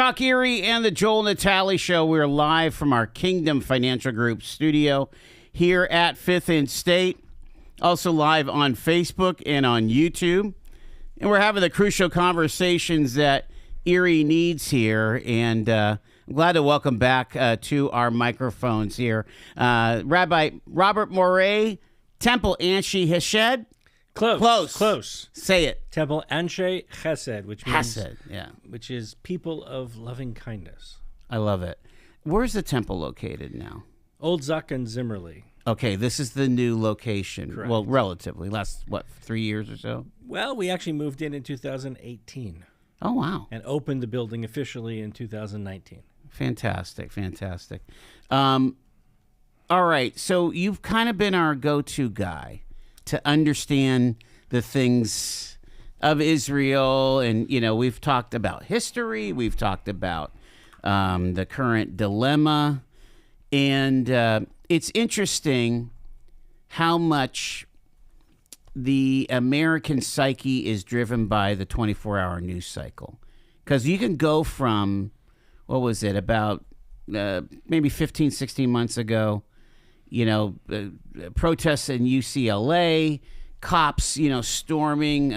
Talk Erie and the Joel Natale Show. We're live from our Kingdom Financial Group studio here at 5th and State. Also live on Facebook and on YouTube. And we're having the crucial conversations that Erie needs here. And I'm glad to welcome back to our microphones here Rabbi Robert Morais, Temple Anshe Hesed. Close. Say it. Temple Anshe Hesed, which means Hesed, yeah. which is people of loving kindness. I love it. Where's the temple located now? Old Zuck and Zimmerly. Okay, this is the new location. Correct. Well, relatively. Last, 3 years or so? Well, we actually moved in 2018 Oh, wow. and opened the building officially in 2019. Fantastic. All right, so you've kind of been our go-to guy to understand the things of Israel. And, we've talked about history. We've talked about the current dilemma. And it's interesting how much the American psyche is driven by the 24-hour news cycle. Because you can go from, about maybe 15, 16 months ago, protests in UCLA, cops, storming,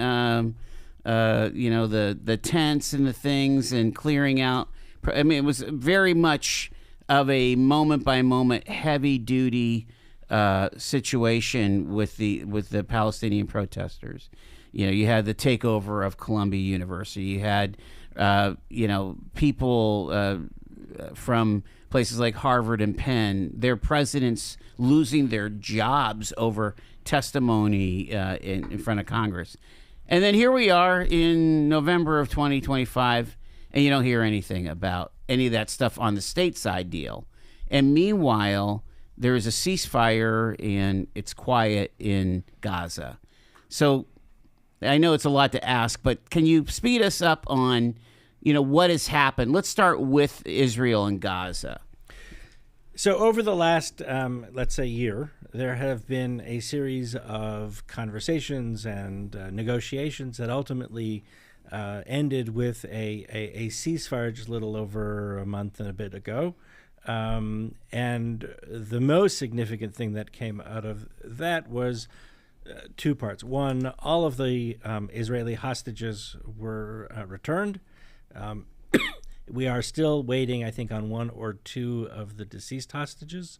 the tents and the things and clearing out. I mean, it was very much of a moment-by-moment, heavy-duty situation with the Palestinian protesters. You had the takeover of Columbia University. You had, people from places like Harvard and Penn, their presidents losing their jobs over testimony in front of Congress. And then here we are in November of 2025, and you don't hear anything about any of that stuff on the stateside deal. And meanwhile, there is a ceasefire, and it's quiet in Gaza. So I know it's a lot to ask, but can you speed us up on what has happened? Let's start with Israel and Gaza. So over the last, let's say, year, there have been a series of conversations and negotiations that ultimately ended with a ceasefire just a little over a month and a bit ago. And the most significant thing that came out of that was two parts. One, all of the Israeli hostages were returned. We are still waiting, I think, on one or two of the deceased hostages,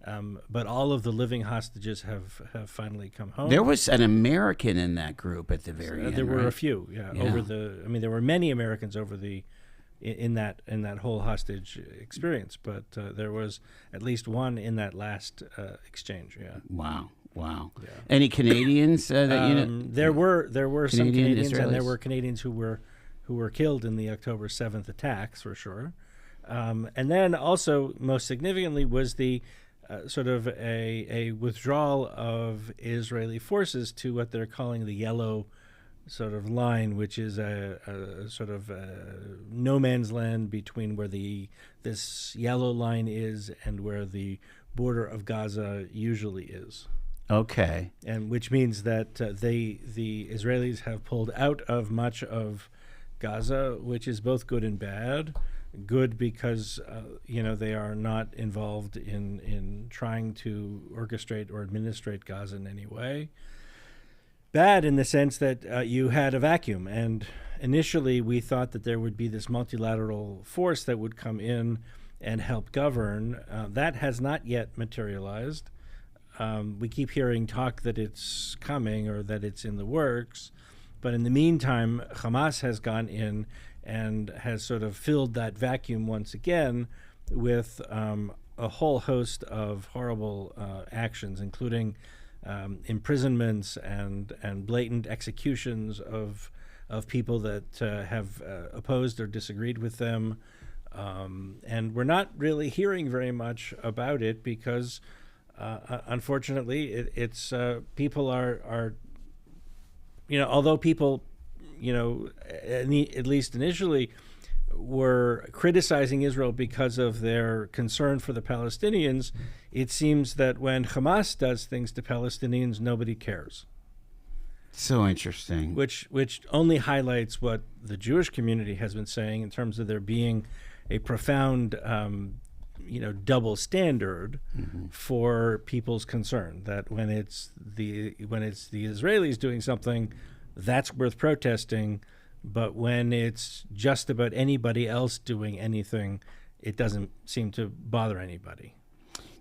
but all of the living hostages have finally come home. There was an American in that group at the very end. There were right? a few, yeah. There were many Americans in that whole hostage experience, but there was at least one in that last exchange. Yeah. Wow. Yeah. Any Canadians that There were some Canadians, Israelis? And there were Canadians who were killed in the October 7th attacks, for sure. And then also, most significantly, was the sort of a withdrawal of Israeli forces to what they're calling the yellow sort of line, which is a sort of no man's land between where this yellow line is and where the border of Gaza usually is. Okay. And which means that the Israelis have pulled out of much of Gaza, which is both good and bad. Good because they are not involved in trying to orchestrate or administrate Gaza in any way. Bad in the sense that you had a vacuum, and initially we thought that there would be this multilateral force that would come in and help govern. That has not yet materialized. We keep hearing talk that it's coming or that it's in the works. But in the meantime, Hamas has gone in and has sort of filled that vacuum once again with a whole host of horrible actions, including imprisonments and blatant executions of people that have opposed or disagreed with them. And we're not really hearing very much about it because, unfortunately, it's people are although people, at least initially, were criticizing Israel because of their concern for the Palestinians, it seems that when Hamas does things to Palestinians, nobody cares. So interesting. which only highlights what the Jewish community has been saying in terms of there being a profound double standard for people's concern, that when it's the Israelis doing something, that's worth protesting, but when it's just about anybody else doing anything, it doesn't seem to bother anybody.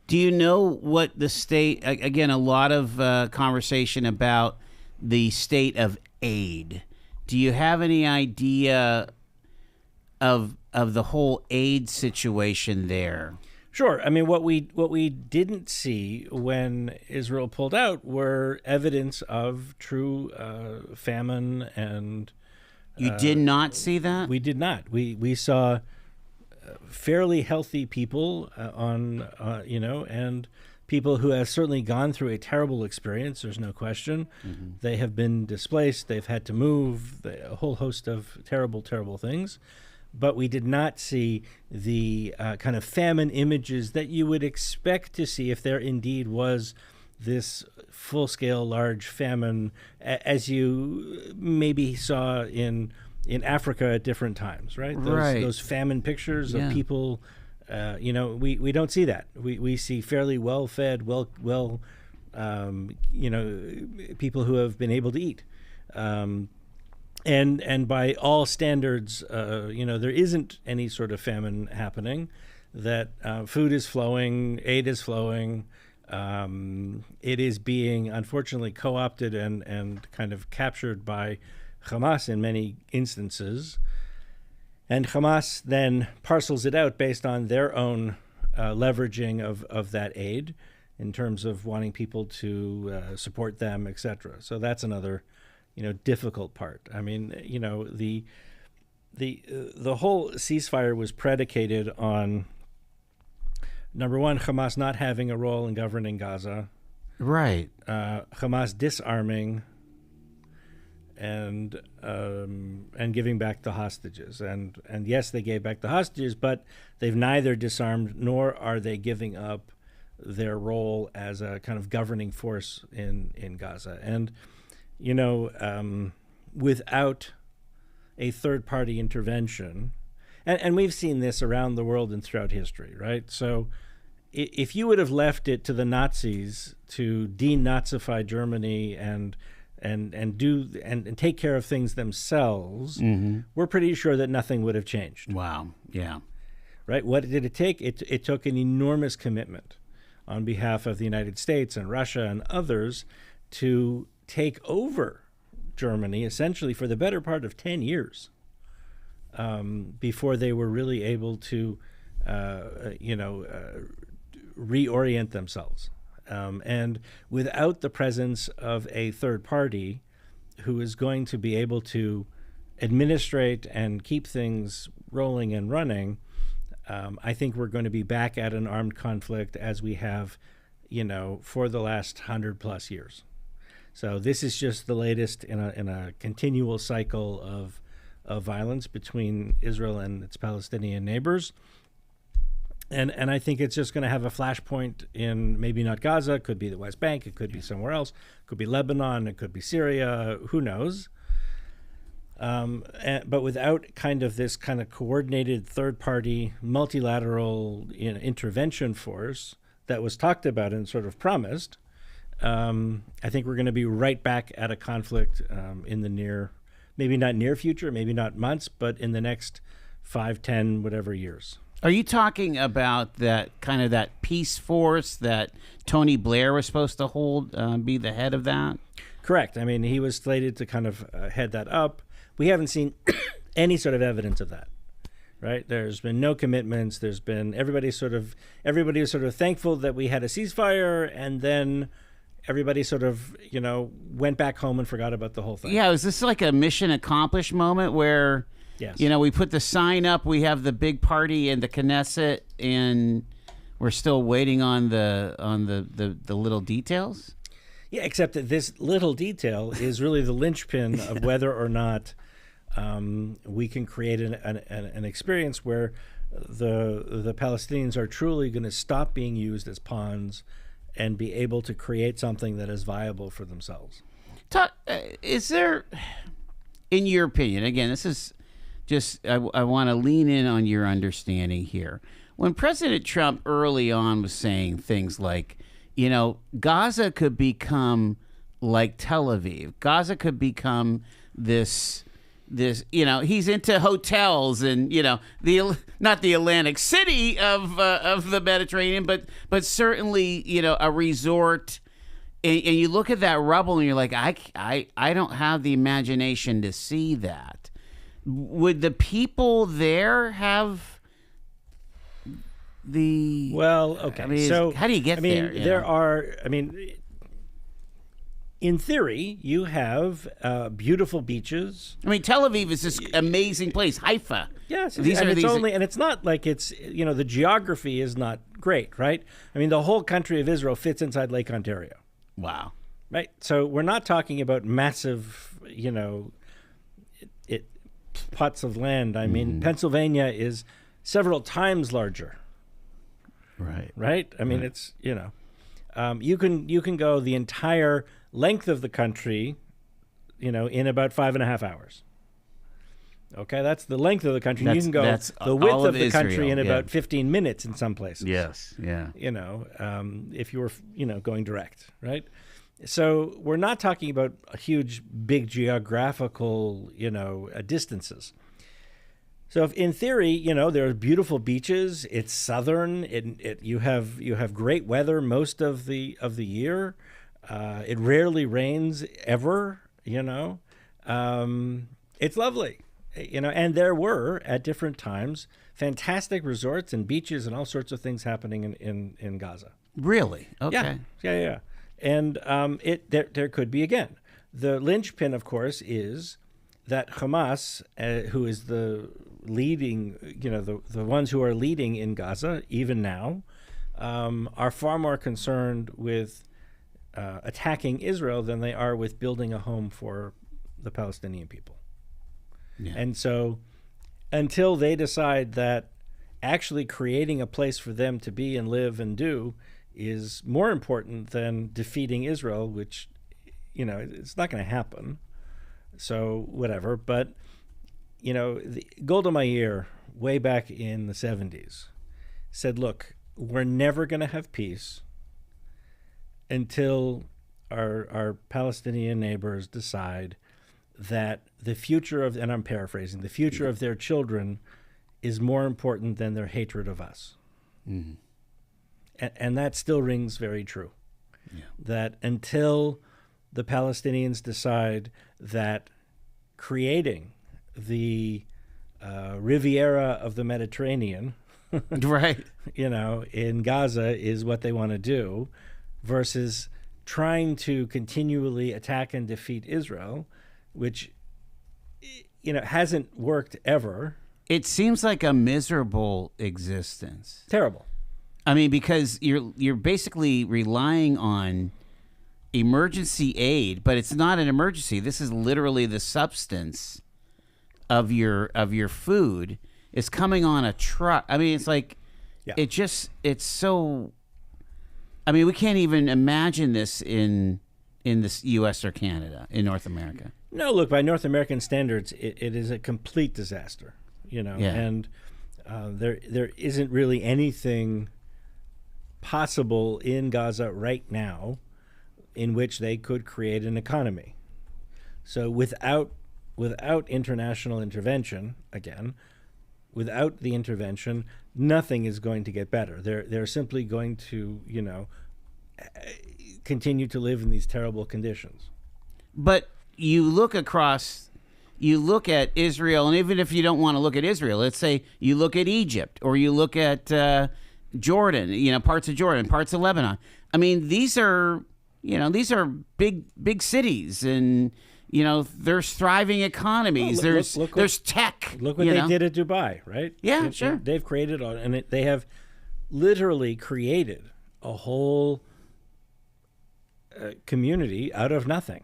Do you know what the state, again, a lot of conversation about the state of aid. Do you have any idea of the whole aid situation there? Sure. I mean, what we didn't see when Israel pulled out were evidence of true famine, and you did not see that? we did not. We saw fairly healthy people and people who have certainly gone through a terrible experience. There's no question. They have been displaced. They've had to move. A whole host of terrible, terrible things. But we did not see the kind of famine images that you would expect to see if there indeed was this full-scale large famine, as you maybe saw in Africa at different times, right? Those famine pictures of people, we don't see that. We see fairly well-fed, people who have been able to eat. And by all standards, there isn't any sort of famine happening, that food is flowing, aid is flowing. It is being, unfortunately, co-opted and kind of captured by Hamas in many instances. And Hamas then parcels it out based on their own leveraging of that aid in terms of wanting people to support them, etc. So that's another difficult part. I mean, the whole ceasefire was predicated on, number one, Hamas not having a role in governing Gaza, right? Hamas disarming and giving back the hostages, and yes, they gave back the hostages, but they've neither disarmed nor are they giving up their role as a kind of governing force in Gaza. And without a third-party intervention, and we've seen this around the world and throughout history, right? So if you would have left it to the Nazis to denazify Germany and take care of things themselves, we're pretty sure that nothing would have changed. Wow. Yeah. Right? What did it take? It took an enormous commitment on behalf of the United States and Russia and others to take over Germany, essentially for the better part of 10 years, before they were really able to, reorient themselves. And without the presence of a third party who is going to be able to administrate and keep things rolling and running, I think we're going to be back at an armed conflict as we have, for the last 100+ years. So this is just the latest in a continual cycle of violence between Israel and its Palestinian neighbors. And I think it's just going to have a flashpoint in maybe not Gaza, it could be the West Bank, it could be somewhere else, it could be Lebanon, it could be Syria, who knows. But without kind of this kind of coordinated third-party multilateral intervention force that was talked about and sort of promised, I think we're going to be right back at a conflict in the maybe not near future, maybe not months, but in the next 5, 10, whatever years. Are you talking about that kind of that peace force that Tony Blair was supposed to hold, be the head of that? Correct. I mean, he was slated to kind of head that up. We haven't seen any sort of evidence of that, right? There's been no commitments. There's been everybody was sort of thankful that we had a ceasefire, and then everybody sort of, went back home and forgot about the whole thing. Yeah, is this like a mission accomplished moment where, yes, we put the sign up, we have the big party in the Knesset, and we're still waiting on the little details? Yeah, except that this little detail is really the linchpin of whether or not we can create an experience where the Palestinians are truly going to stop being used as pawns and be able to create something that is viable for themselves. Is there, in your opinion, again, this is just, I want to lean in on your understanding here. When President Trump early on was saying things like, Gaza could become like Tel Aviv. Gaza could become this, he's into hotels and, not the Atlantic City of the Mediterranean, but certainly, a resort. And you look at that rubble and you're like, I don't have the imagination to see that. Would the people there have the... Well, okay. I mean, so how do you get there? There are, in theory, you have beautiful beaches. Tel Aviv is this amazing place. Haifa. Yes, and it's not like it's, the geography is not great, right? The whole country of Israel fits inside Lake Ontario. Wow. Right? So we're not talking about massive, plots of land. Pennsylvania is several times larger. Right. Right? It's, you can go the entire length of the country, in about 5.5 hours. Okay, that's the length of the country. You can go the width of the country in about 15 minutes in some places. Yes, yeah. If you were, going direct, right? So we're not talking about a huge, big geographical, distances. So if in theory, there are beautiful beaches. It's southern. You have great weather most of the year. It rarely rains ever. It's lovely. And there were at different times fantastic resorts and beaches and all sorts of things happening in Gaza. Really? Okay. Yeah. And there could be again. The linchpin, of course, is that Hamas, who is the leading, the ones who are leading in Gaza, even now, are far more concerned with attacking Israel than they are with building a home for the Palestinian people. Yeah. And so until they decide that actually creating a place for them to be and live and do is more important than defeating Israel, which, it's not going to happen. So whatever. But, Golda Meir, way back in the 70s, said, look, we're never going to have peace until our Palestinian neighbors decide that the future of, and I'm paraphrasing, the future of their children is more important than their hatred of us. Mm-hmm. And that still rings very true. Yeah. That until the Palestinians decide that creating the Riviera of the Mediterranean, right, in Gaza is what they want to do, versus trying to continually attack and defeat Israel, which, hasn't worked ever. It seems like a miserable existence. Terrible. Because you're basically relying on emergency aid, but it's not an emergency. This is literally the substance of your food is coming on a truck. It's like, it's so. We can't even imagine this in the U.S. or Canada, in North America. No, look, by North American standards, it is a complete disaster. And there isn't really anything possible in Gaza right now in which they could create an economy. So without international intervention, again, without the intervention, nothing is going to get better. They're simply going to, continue to live in these terrible conditions. But you look at Israel, and even if you don't want to look at Israel, let's say you look at Egypt or you look at Jordan, parts of Jordan, parts of Lebanon. These are big cities, and there's thriving economies. Well, there's tech. Look what they did at Dubai, right? Yeah, sure. They've created, they have literally created a whole community out of nothing.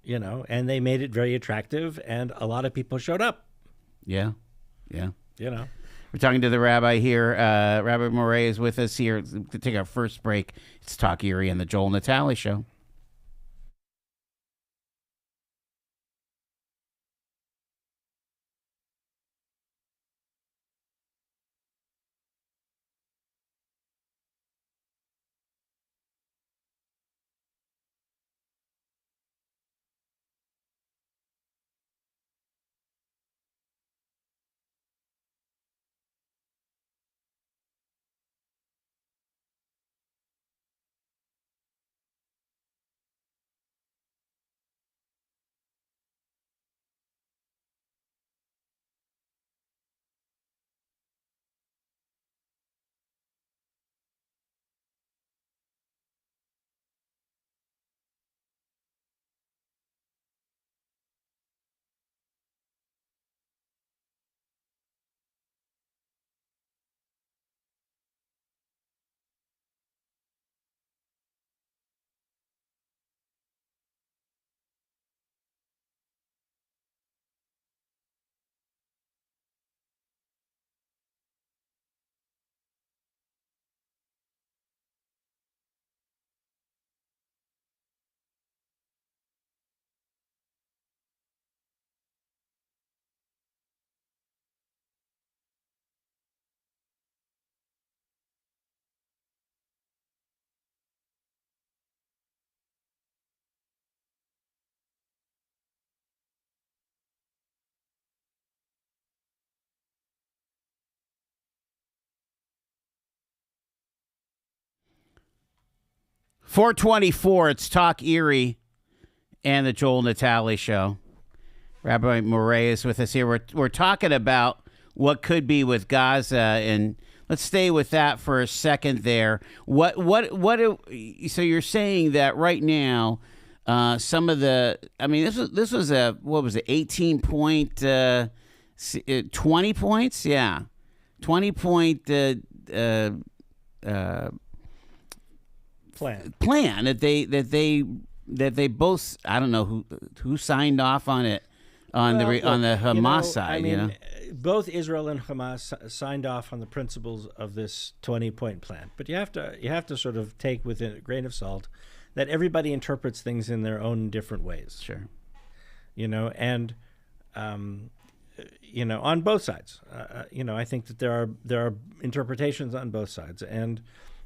And they made it very attractive, and a lot of people showed up. Yeah. We're talking to the rabbi here. Rabbi Morais is with us here to take our first break. It's Talk Erie and the Joel Natale Show. 424, it's Talk Erie and the Joel Natale Show. Rabbi Morais is with us here. We're talking about what could be with Gaza, and let's stay with that for a second there. So you're saying that right now, some of the, I mean, this was a, what was it, 18 point, 20 points? Yeah. 20 point plan that they both, I don't know who signed off on it on the Hamas side. I mean, both Israel and Hamas signed off on the principles of this 20-point plan, but you have to sort of take with a grain of salt that everybody interprets things in their own different ways. Sure. And on both sides, I think that there are interpretations on both sides, and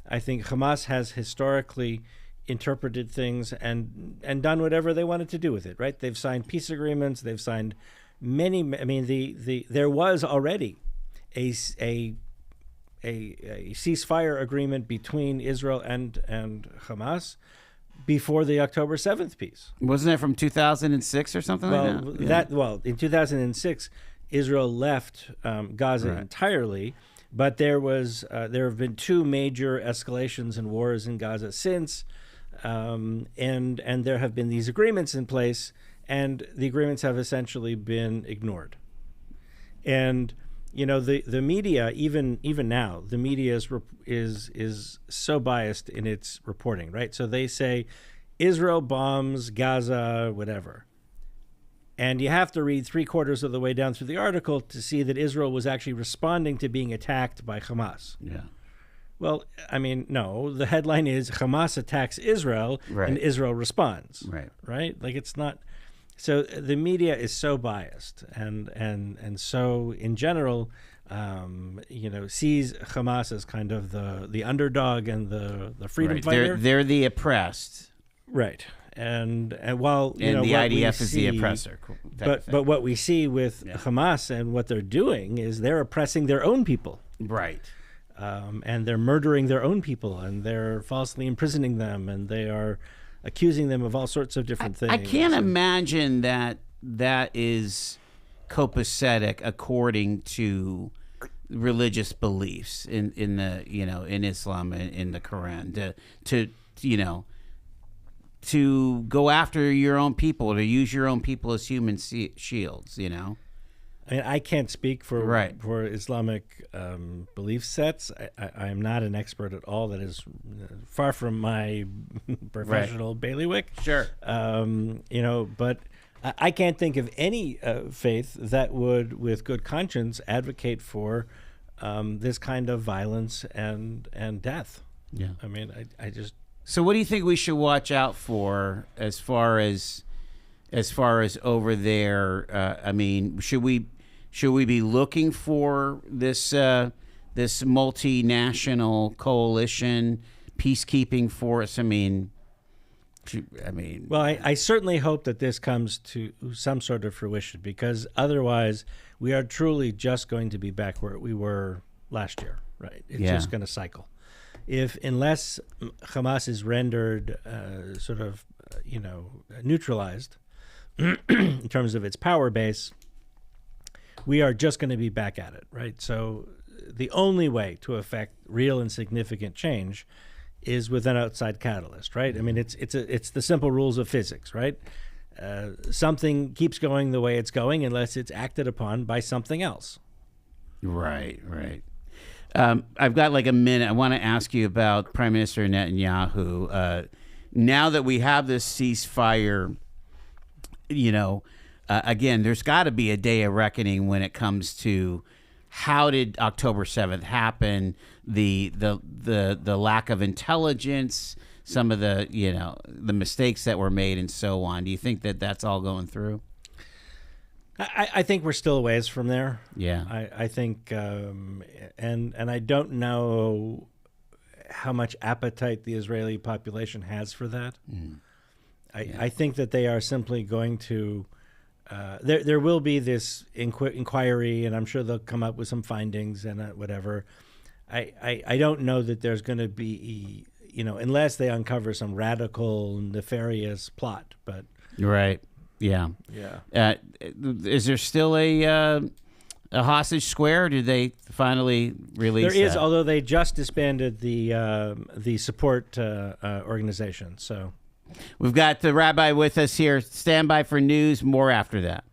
I think Hamas has historically interpreted things and done whatever they wanted to do with it. Right? They've signed peace agreements. They've signed many. I mean, there was already a ceasefire agreement between Israel and Hamas before the October 7th peace. Wasn't that from 2006 or something like that? Yeah. In 2006, Israel left Gaza entirely, but there have been two major escalations and wars in Gaza since, and there have been these agreements in place, and the agreements have essentially been ignored. And the media, even now, the media is so biased in its reporting, right? So they say Israel bombs Gaza, whatever. And you have to read 3/4 of the way down through the article to see that Israel was actually responding to being attacked by Hamas. Yeah. Well, I mean, no. The headline is Hamas attacks Israel and Israel responds. Right? Like, it's not. So the media is so biased, and so in general, sees Hamas as kind of the underdog and the freedom fighter. They're the oppressed. Right. And while the IDF is the oppressor, but what we see with Hamas and what they're doing is they're oppressing their own people, right? And they're murdering their own people, and they're falsely imprisoning them, and they are accusing them of all sorts of different things. I can't imagine that is copacetic according to religious beliefs in Islam and in the Quran to go after your own people, to use your own people as human shields, I mean, I can't speak for Islamic belief sets. I am not an expert at all. That is far from my professional bailiwick. Sure. But I can't think of any faith that would, with good conscience, advocate for this kind of violence and death. Yeah. I mean, I just. So what do you think we should watch out for as far as over there? I mean, should we be looking for this multinational coalition peacekeeping force? Well, I certainly hope that this comes to some sort of fruition, because otherwise we are truly just going to be back where we were last year, right? It's just going to cycle. Unless Hamas is rendered neutralized in terms of its power base, we are just going to be back at it, right? So the only way to affect real and significant change is with an outside catalyst, right? I mean, it's the simple rules of physics, right? Something keeps going the way it's going unless it's acted upon by something else. Right. I've got like a minute. I want to ask you about Prime Minister Netanyahu. Now that we have this ceasefire, again, there's got to be a day of reckoning when it comes to how did October 7th happen, the lack of intelligence, some of the mistakes that were made, and so on. Do you think that that's all going through? I think we're still a ways from there. Yeah. I think, and I don't know how much appetite the Israeli population has for that. I think that they are simply going to. There will be this inquiry, and I'm sure they'll come up with some findings and whatever. I don't know that there's going to be unless they uncover some radical, nefarious plot. But Right. Yeah. Is there still a hostage square? Or did they finally release there is, that? although they just disbanded the support organization. So We've got the rabbi with us here. Stand by for news. More after that.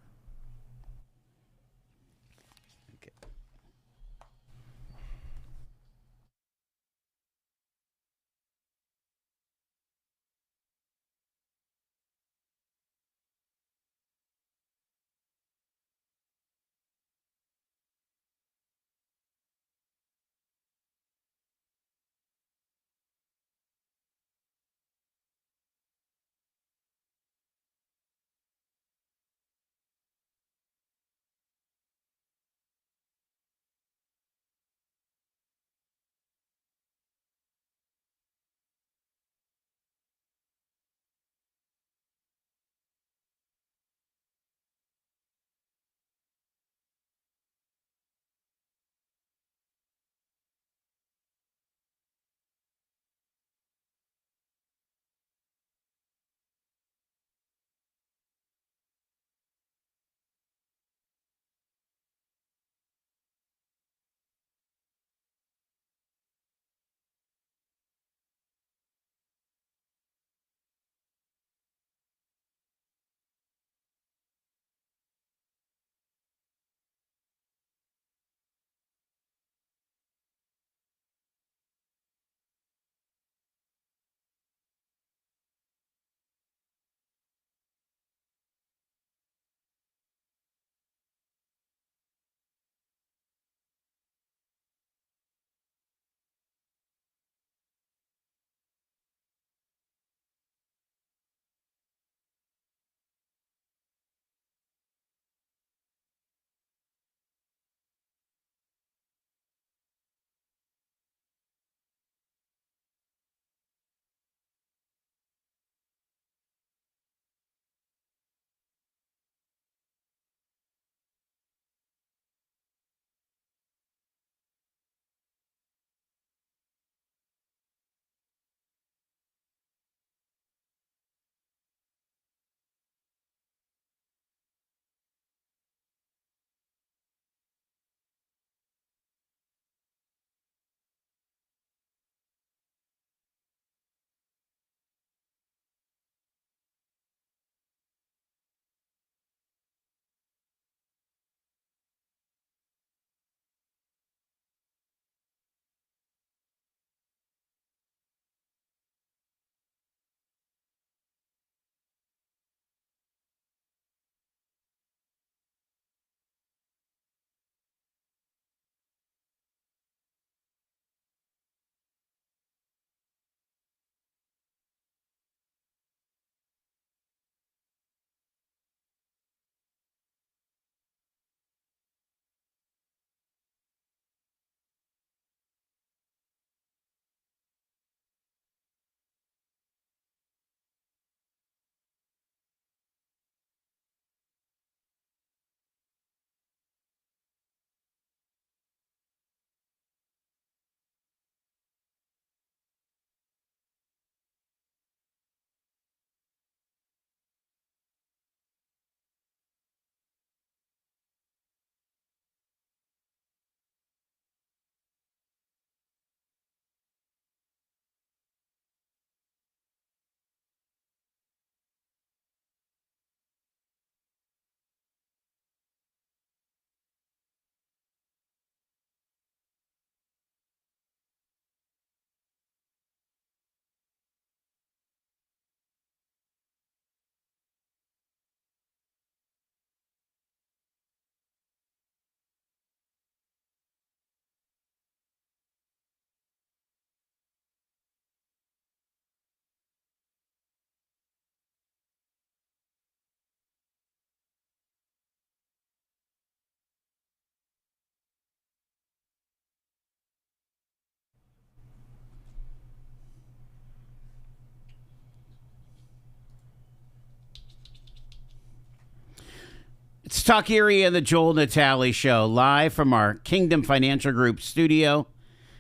It's Talk Erie and the Joel Natale Show, live from our Kingdom Financial Group studio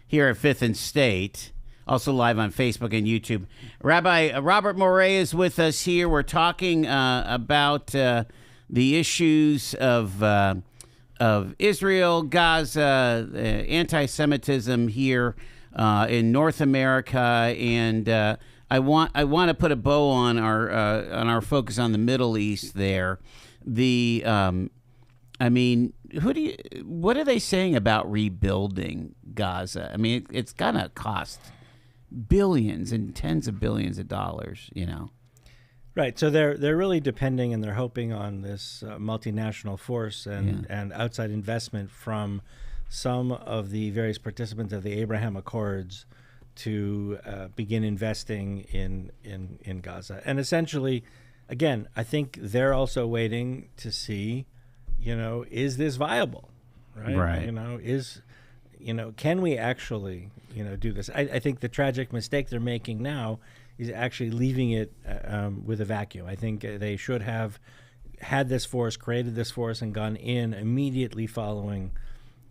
here at 5th and State. also live on Facebook and YouTube. Rabbi Robert Morais is with us here. We're talking about the issues of Israel, Gaza, anti-Semitism here in North America, and I want to put a bow on our focus on the Middle East there. What are they saying about rebuilding Gaza? I mean, it's gonna cost billions and tens of billions of dollars, Right. So they're really depending and they're hoping on this multinational force and outside investment from some of the various participants of the Abraham Accords to begin investing in Gaza. And essentially, again, I think they're also waiting to see, is this viable? Right. Can we actually, do this? I think the tragic mistake they're making now is actually leaving it with a vacuum. I think they should have had this force, created this force, and gone in immediately following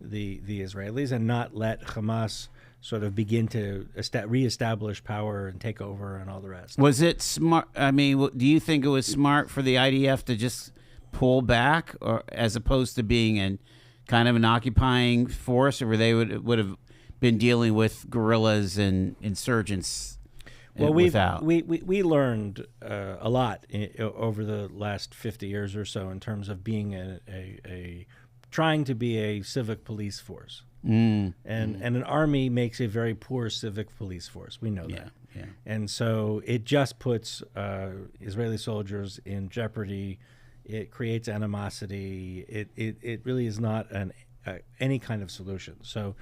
the Israelis, and not let Hamas sort of begin to reestablish power and take over and all the rest. Was it smart? I mean, do you think it was smart for the IDF to just pull back, or as opposed to being an occupying force, or they would have been dealing with guerrillas and insurgents? Well, we learned a lot over the last 50 years or so in terms of being a trying to be a civic police force. And an army makes a very poor civic police force. We know that. Yeah. And so it just puts Israeli soldiers in jeopardy. It creates animosity. It really is not any kind of solution. So,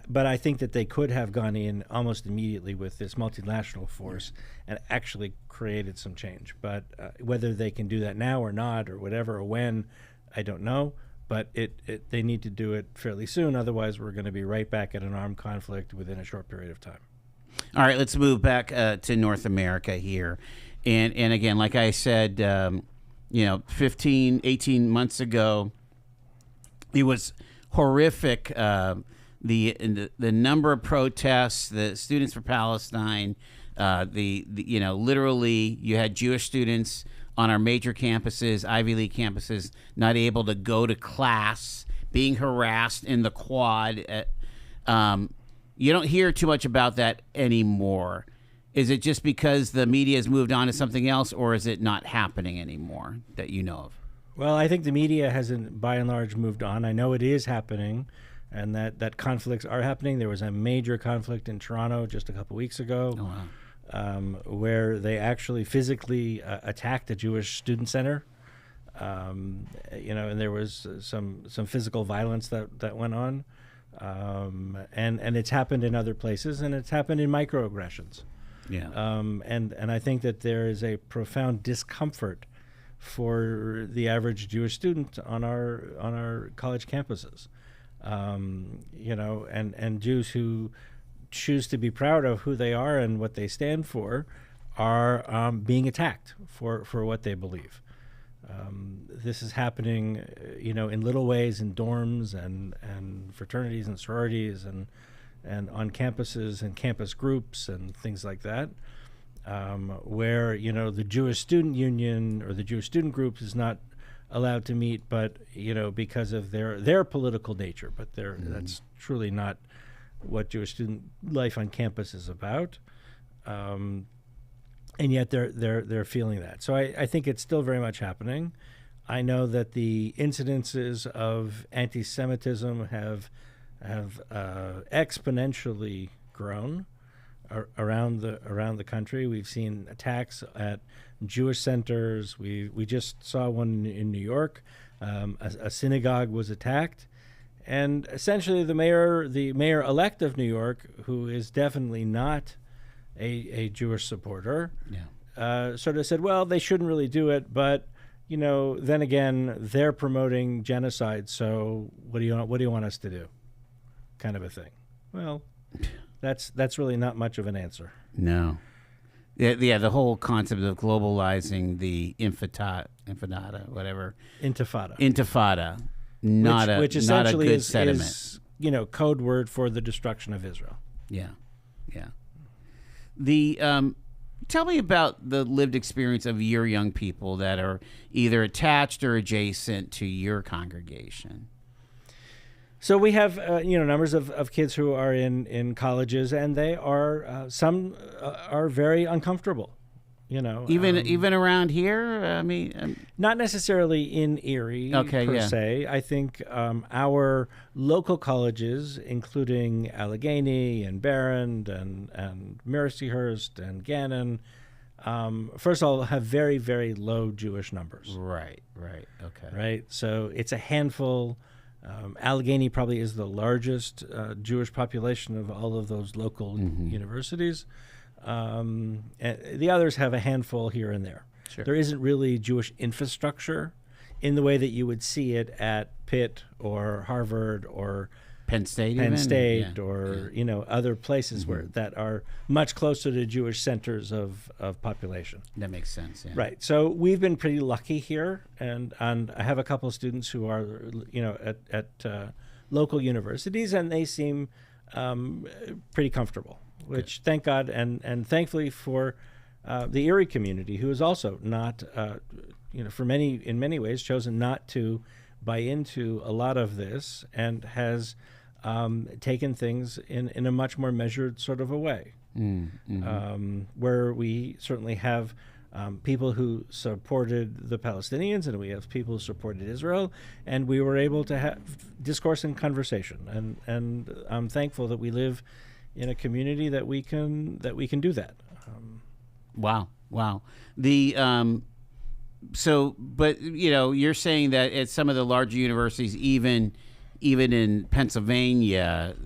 but I think that they could have gone in almost immediately with this multinational force and actually created some change. But whether they can do that now or not, or whatever, or when, I don't know. But they need to do it fairly soon. Otherwise, we're going to be right back at an armed conflict within a short period of time. All right, let's move back to North America here. And again, like I said, 15, 18 months ago, it was horrific. The number of protests, the Students for Palestine, literally you had Jewish students on our major campuses, Ivy League campuses, not able to go to class, being harassed in the quad. You don't hear too much about that anymore. Is it just because the media has moved on to something else, or is it not happening anymore that you know of? Well, I think the media hasn't, by and large, moved on. I know it is happening, and that conflicts are happening. There was a major conflict in Toronto just a couple weeks ago. Oh, wow. Where they actually physically attacked a Jewish student center, and there was some physical violence that went on, and it's happened in other places, and it's happened in microaggressions. Yeah. And I think that there is a profound discomfort for the average Jewish student on our college campuses, and Jews who choose to be proud of who they are and what they stand for are being attacked for what they believe. This is happening, in little ways in dorms and fraternities and sororities and on campuses and campus groups and things like that, where, the Jewish Student Union or the Jewish Student Group is not allowed to meet, but, because of their political nature. But that's truly not what Jewish student life on campus is about, and yet they're feeling that. So I think it's still very much happening. I know that the incidences of anti-Semitism have exponentially grown around the country. We've seen attacks at Jewish centers. We just saw one in New York. A synagogue was attacked. And essentially, the mayor-elect of New York, who is definitely not a Jewish supporter, sort of said, well, they shouldn't really do it, but then again, they're promoting genocide. So what do you want us to do? Kind of a thing. Well, that's really not much of an answer. No. Yeah. The whole concept of globalizing the intifada. Which essentially not a good sentiment. is code word for the destruction of Israel. Yeah. Tell me about the lived experience of your young people that are either attached or adjacent to your congregation. So we have, numbers of kids who are in colleges, and they are some are very uncomfortable. Even around here. I mean, not necessarily in Erie per se. I think our local colleges, including Allegheny and Barron and Mercyhurst and Gannon, first of all, have very, very low Jewish numbers. Right. Okay. Right. So it's a handful. Allegheny probably is the largest Jewish population of all of those local universities. And the others have a handful here and there. Sure. There isn't really Jewish infrastructure in the way that you would see it at Pitt or Harvard or Penn State, or other places where that are much closer to Jewish centers of population. That makes sense. Yeah. Right. So we've been pretty lucky here, and I have a couple of students who are at local universities, and they seem pretty comfortable. Which, thank God, and thankfully for the Erie community, who is also not, in many ways, chosen not to buy into a lot of this, and has taken things in a much more measured sort of a way, where we certainly have people who supported the Palestinians, and we have people who supported Israel, and we were able to have discourse and conversation, and I'm thankful that we live in a community that we can do that. Wow. But you're saying that at some of the larger universities, even in Pennsylvania,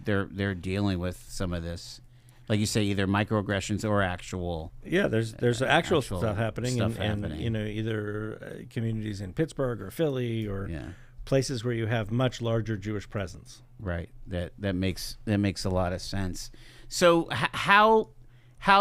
they're dealing with some of this, like you say, either microaggressions or actual. Yeah, there's actual stuff happening, in either communities in Pittsburgh or Philly or places where you have much larger Jewish presence. Right. That makes a lot of sense. So how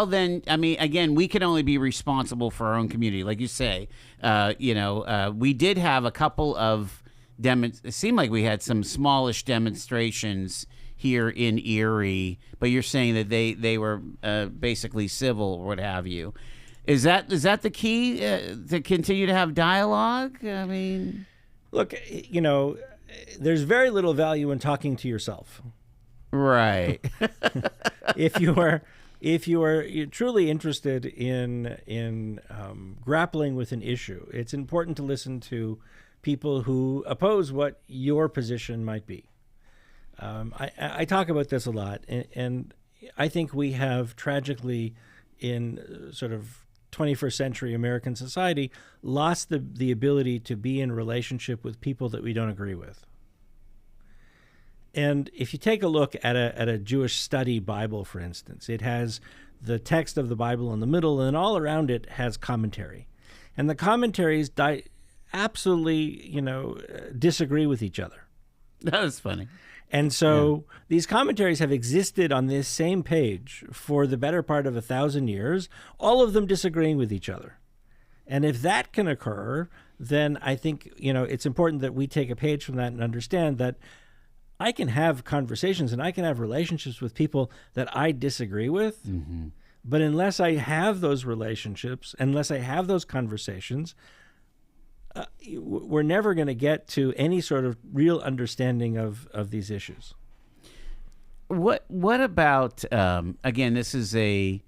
then? I mean, again, we can only be responsible for our own community, like you say. We did have a couple of it seemed like we had some smallish demonstrations here in Erie, but you're saying that they were basically civil or what have you. Is that the key to continue to have dialogue? I mean, look, there's very little value in talking to yourself. Right. If you are truly interested in grappling with an issue, it's important to listen to people who oppose what your position might be. I talk about this a lot, and I think we have tragically, in sort of 21st century American society, lost the ability to be in relationship with people that we don't agree with. And if you take a look at a Jewish study Bible, for instance, it has the text of the Bible in the middle, and all around it has commentary. And the commentaries absolutely, disagree with each other. That was funny. And so these commentaries have existed on this same page for the better part of 1,000 years, all of them disagreeing with each other. And if that can occur, then I think, it's important that we take a page from that and understand that I can have conversations and I can have relationships with people that I disagree with. Mm-hmm. But unless I have those relationships, unless I have those conversations, we're never going to get to any sort of real understanding of these issues. What about, again, this is I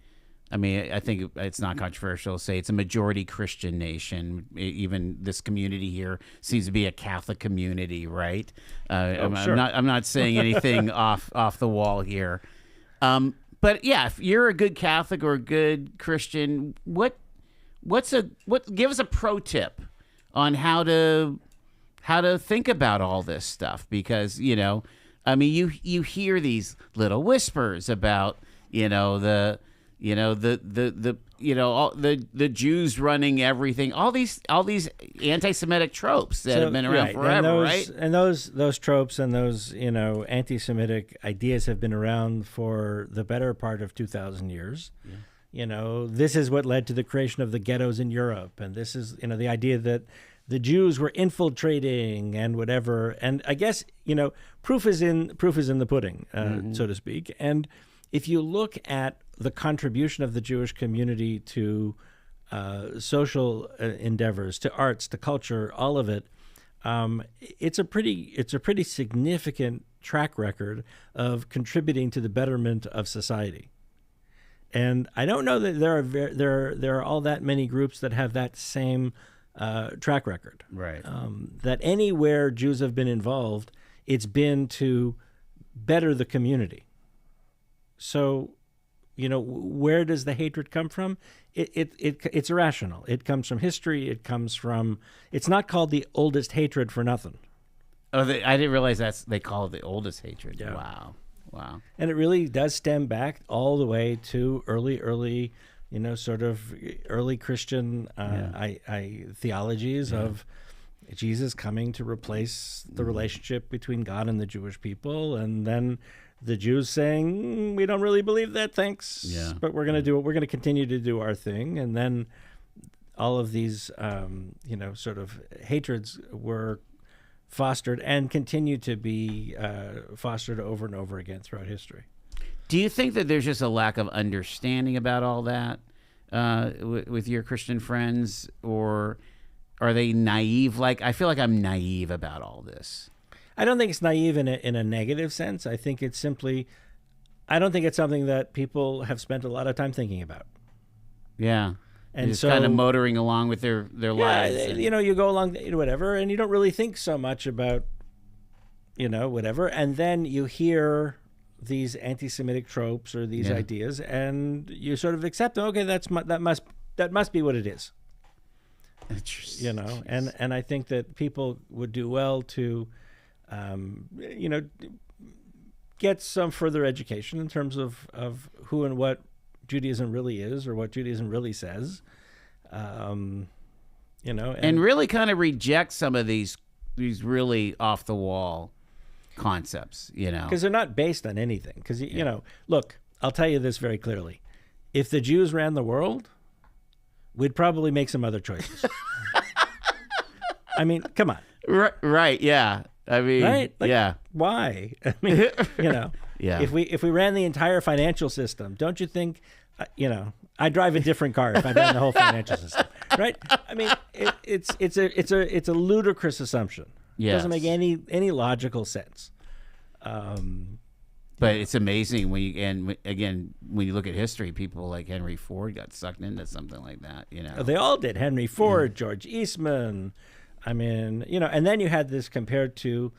think it's not controversial to say it's a majority Christian nation. Even this community here seems to be a Catholic community, right? Sure. I'm not saying anything off the wall here. But yeah, if you're a good Catholic or a good Christian, give us a pro tip on how to think about all this stuff, because you hear these little whispers about the Jews running everything, all these anti-Semitic tropes that have been around forever, right? And those tropes and those anti-Semitic ideas have been around for the better part of 2,000 years. Yeah. This is what led to the creation of the ghettos in Europe, and this is the idea that the Jews were infiltrating and whatever. And I guess proof is in the pudding, so to speak. And if you look at the contribution of the Jewish community to social endeavors, to arts, to culture, all of it, it's a pretty significant track record of contributing to the betterment of society. And I don't know that there are all that many groups that have that same track record. Right. That anywhere Jews have been involved, it's been to better the community. So, where does the hatred come from? It's irrational. It comes from history. It's not called the oldest hatred for nothing. Oh, I didn't realize they call it the oldest hatred. Yeah. Wow. And it really does stem back all the way to early, sort of early Christian theologies of Jesus coming to replace the relationship between God and the Jewish people, and then the Jews saying, we don't really believe that, thanks. Yeah. But we're going to continue to do our thing. And then all of these, sort of hatreds were fostered and continue to be fostered over and over again throughout history. Do you think that there's just a lack of understanding about all that with your Christian friends, or are they naive? I feel like I'm naive about all this. I don't think it's naive in a negative sense. I think it's simply, I don't think it's something that people have spent a lot of time thinking about. Yeah. And just so kind of motoring along with their lives. You go along, whatever, and you don't really think so much about, whatever. And then you hear these anti-Semitic tropes or these ideas, and you sort of accept them. Okay, that must be what it is. And I think that people would do well to, get some further education in terms of who and what Judaism really is, or what Judaism really says, and really kind of reject some of these really off the wall concepts, because they're not based on anything. Because look, I'll tell you this very clearly: if the Jews ran the world, we'd probably make some other choices. I mean, come on. Right? Yeah. I mean, right? Yeah. Why? I mean, Yeah. If we ran the entire financial system, don't you think, I'd drive a different car if I ran the whole financial system, right? I mean, it's a ludicrous assumption. Yes. It doesn't make any logical sense. But it's amazing when you look at history, people like Henry Ford got sucked into something like that. They all did. Henry Ford, George Eastman. I mean, and then you had this compared to,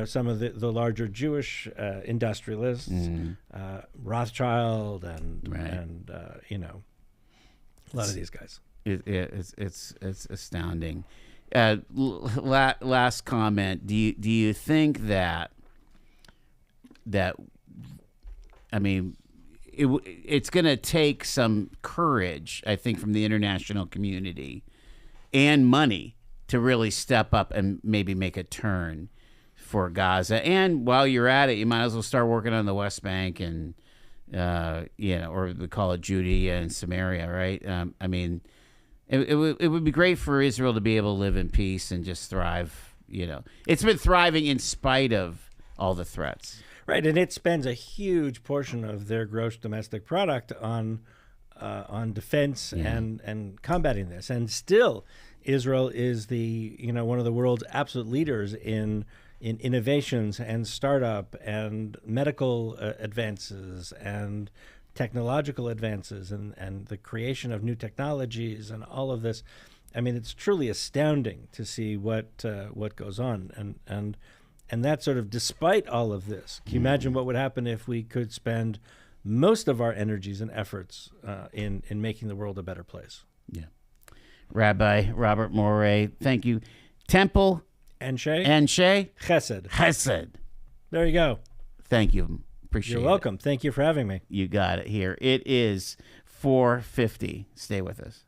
some of the larger Jewish industrialists, Rothschild and a lot of these guys. It's astounding. Last comment. Do you think that I mean, it's going to take some courage, I think, from the international community and money to really step up and maybe make a turn for Gaza. And while you're at it, you might as well start working on the West Bank and, or we call it Judea and Samaria, right? I mean, it would be great for Israel to be able to live in peace and just thrive. It's been thriving in spite of all the threats. Right, and it spends a huge portion of their gross domestic product on defense and combating this. And still, Israel is one of the world's absolute leaders in innovations and startup and medical advances and technological advances and the creation of new technologies and all of this. I mean, it's truly astounding to see what goes on, and that sort of despite all of this. Can you imagine what would happen if we could spend most of our energies and efforts in making the world a better place? Yeah. Rabbi Robert Morais, thank you. Temple. Anshe. Hesed. There you go. Thank you. Appreciate it. You're welcome. Thank you for having me. You got it here. It is 4:50. Stay with us.